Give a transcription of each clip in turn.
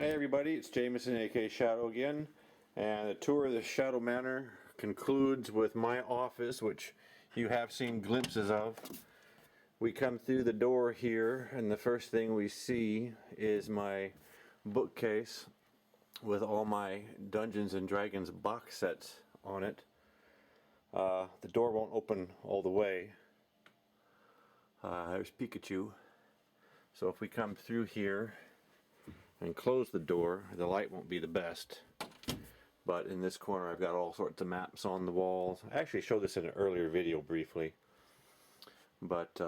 Hey everybody, it's Jameson aka Shadow again, and the tour of the Shadow Manor concludes with my office, which you have seen glimpses of. We come through the door here, and the first thing we see is my bookcase with all my Dungeons and Dragons box sets on it. The door won't open all the way. There's Pikachu. So if we come through here and close the door, the light won't be the best. But in this corner I've got all sorts of maps on the walls. I actually showed this in an earlier video briefly. But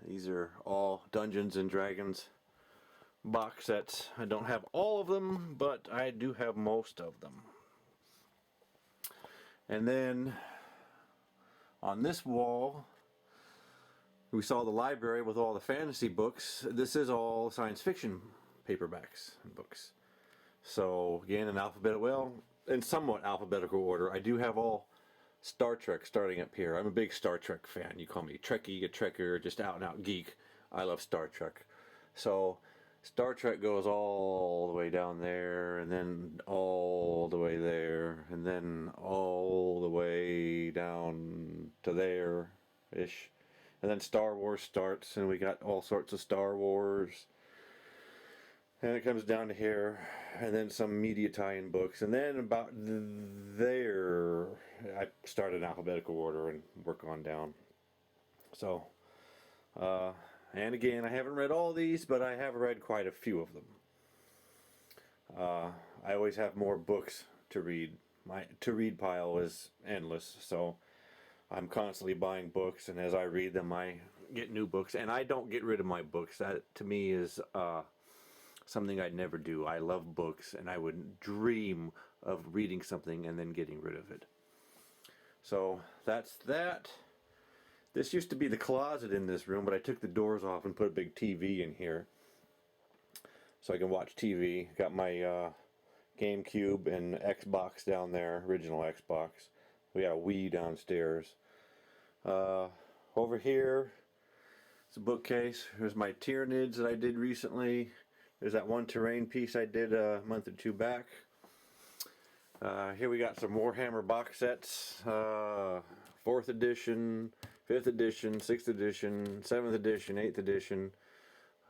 these are all Dungeons and Dragons box sets. I don't have all of them, but I do have most of them. And then on this wall we saw the library with all the fantasy books. This is all science fiction paperbacks and books. So again, in somewhat alphabetical order. I do have all Star Trek starting up here. I'm a big Star Trek fan. You call me Trekkie, a Trekker, just out and out geek. I love Star Trek. So Star Trek goes all the way down there, and then all the way there, and then all the way down to there-ish. And then Star Wars starts, and we got all sorts of Star Wars. And it comes down to here, and then some media tie-in books, and then about there, I start in alphabetical order and work on down. So, and again, I haven't read all these, but I have read quite a few of them. I always have more books to read. My to-read pile is endless, so I'm constantly buying books, and as I read them, I get new books, and I don't get rid of my books. That, to me, is something I'd never do. I love books, and I wouldn't dream of reading something and then getting rid of it. So that's that. This used to be the closet in this room, but I took the doors off and put a big TV in here so I can watch TV. Got my GameCube and Xbox down there, original Xbox. We got a Wii downstairs. Over here is a bookcase. Here's my Tyranids that I did recently. There's that one terrain piece I did a month or two back. Here we got some Warhammer box sets. 4th edition, 5th edition, 6th edition, 7th edition, 8th edition.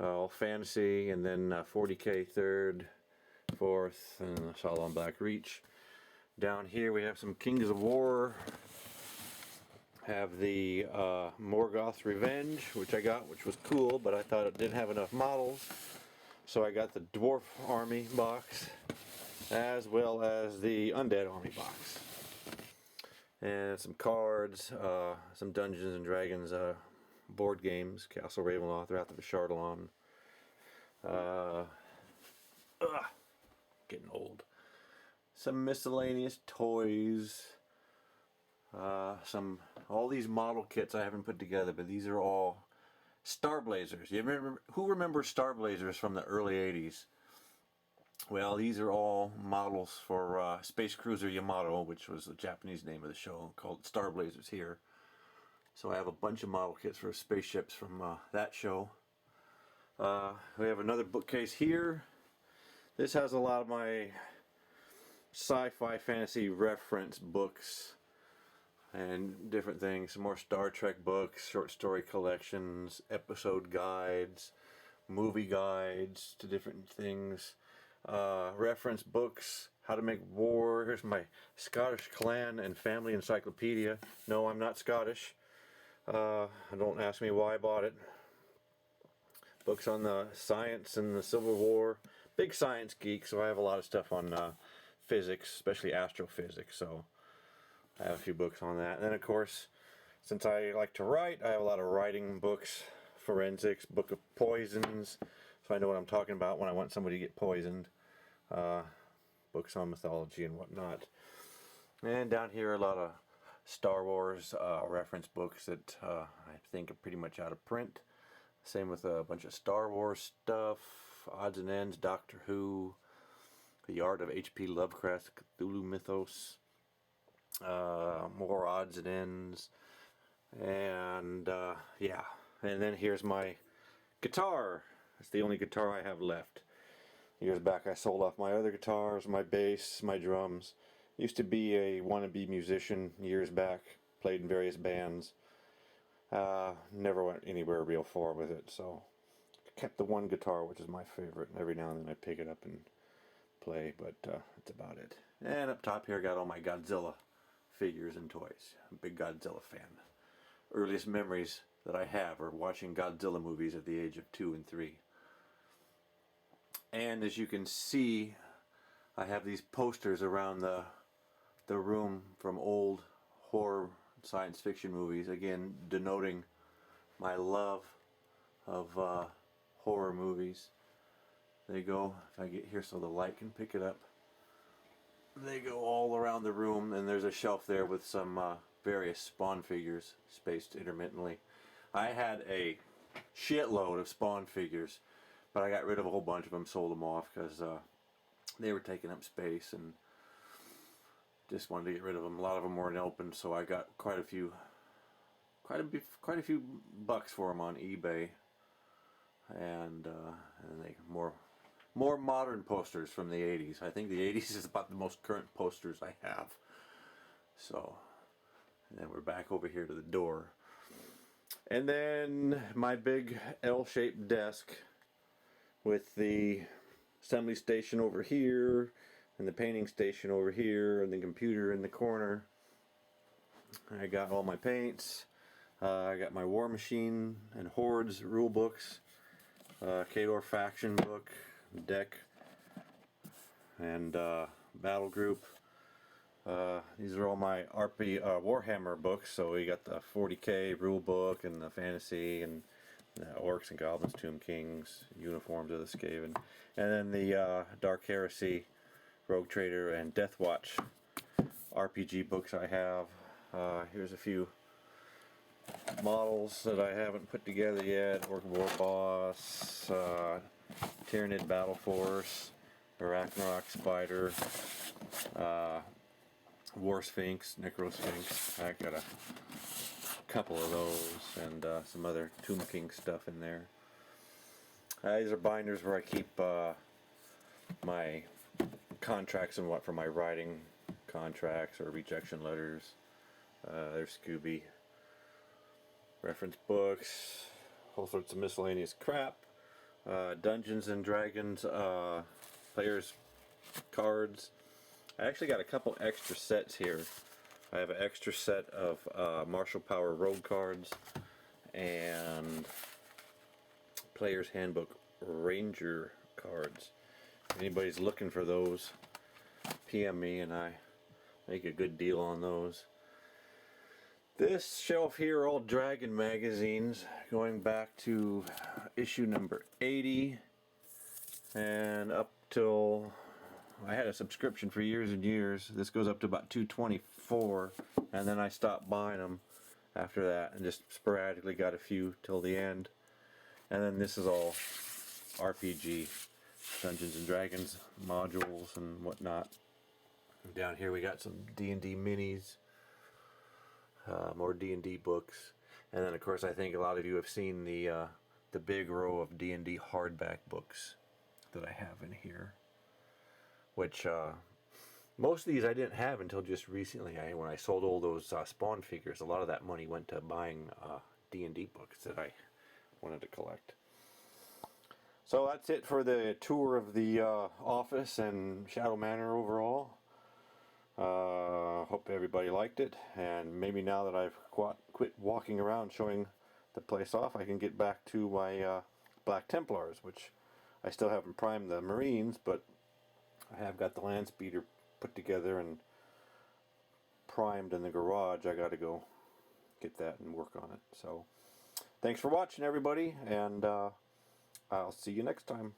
All fantasy, and then 40k 3rd, 4th, and Solid Black Reach. Down here we have some Kings of War. Have the Morgoth's Revenge, which I got, which was cool, but I thought it didn't have enough models. So I got the Dwarf Army box, as well as the Undead Army box. And some cards, some Dungeons and Dragons board games, Castle Ravenloft, Wrath of Ashardalon. Getting old. Some miscellaneous toys. All these model kits I haven't put together, but these are all Star Blazers. Who remembers Star Blazers from the early 80s? Well, these are all models for Space Cruiser Yamato, which was the Japanese name of the show, called Star Blazers here. So I have a bunch of model kits for spaceships from that show. We have another bookcase here. This has a lot of my sci-fi fantasy reference books and different things. Some more Star Trek books, short story collections, episode guides, movie guides to different things, reference books, how to make war. Here's my Scottish clan and family encyclopedia. No, I'm not Scottish. Don't ask me why I bought it. Books on the science and the Civil War. Big science geek, so I have a lot of stuff on physics, especially astrophysics, so I have a few books on that. And then, of course, since I like to write, I have a lot of writing books, forensics, book of poisons, so I know what I'm talking about when I want somebody to get poisoned. Books on mythology and whatnot. And down here, a lot of Star Wars reference books that I think are pretty much out of print. Same with a bunch of Star Wars stuff, odds and ends, Doctor Who, The Art of H.P. Lovecraft's Cthulhu Mythos. More odds and ends, and yeah, and then here's my guitar. It's the only guitar I have left. Years back I sold off my other guitars, my bass, my drums. Used to be a wannabe musician years back, played in various bands. Never went anywhere real far with it, so kept the one guitar, which is my favorite, and every now and then I pick it up and play, but that's about it. And up top here I got all my Godzilla figures and toys. I'm a big Godzilla fan. Earliest memories that I have are watching Godzilla movies at the age of 2 and 3. And as you can see, I have these posters around the room from old horror science fiction movies, again denoting my love of horror movies. They go, if I get here so the light can pick it up, they go all around the room, and there's a shelf there with some various Spawn figures spaced intermittently. I had a shitload of Spawn figures, but I got rid of a whole bunch of them, sold them off because they were taking up space, and just wanted to get rid of them. A lot of them weren't open, so I got quite a few bucks for them on eBay, and they more modern posters from the 80s. I think the 80s is about the most current posters I have. So, and then we're back over here to the door. And then my big L-shaped desk with the assembly station over here and the painting station over here and the computer in the corner. I got all my paints. I got my War Machine and Hordes rule books, Khador faction book, deck, and battle group. These are all my Warhammer books. So we got the 40k rule book and the fantasy and the orcs and goblins, Tomb Kings, uniforms of the Skaven, and then the Dark Heresy, Rogue Trader, and Death Watch RPG books I have. Here's a few models that I haven't put together yet. Orc War Boss, Tyranid Battle Force, Ragnarok Spider, War Sphinx, Necro Sphinx. I got a couple of those, and some other Tomb King stuff in there. These are binders where I keep my contracts and what for my writing contracts or rejection letters. There's Scooby. Reference books, all sorts of miscellaneous crap. Dungeons and Dragons players cards. I actually got a couple extra sets here. I have an extra set of Martial Power Rogue cards and Player's Handbook Ranger cards. If anybody's looking for those, PM me and I make a good deal on those. This shelf here are all Dragon magazines going back to issue number 80 and up till, I had a subscription for years and years. This goes up to about 224, and then I stopped buying them after that and just sporadically got a few till the end. And then this is all RPG, Dungeons and Dragons modules and whatnot. Down here we got some D&D minis, more D&D books, and then of course I think a lot of you have seen the big row of D&D hardback books that I have in here, which most of these I didn't have until just recently. When I sold all those Spawn figures, a lot of that money went to buying D&D books that I wanted to collect. So that's it for the tour of the office and Shadow Manor overall. Hope everybody liked it, and maybe now that I've quit walking around showing the place off, I can get back to my Black Templars, which I still haven't primed the Marines, but I have got the land speeder put together and primed in the garage. I got to go get that and work on it. So thanks for watching, everybody, and I'll see you next time.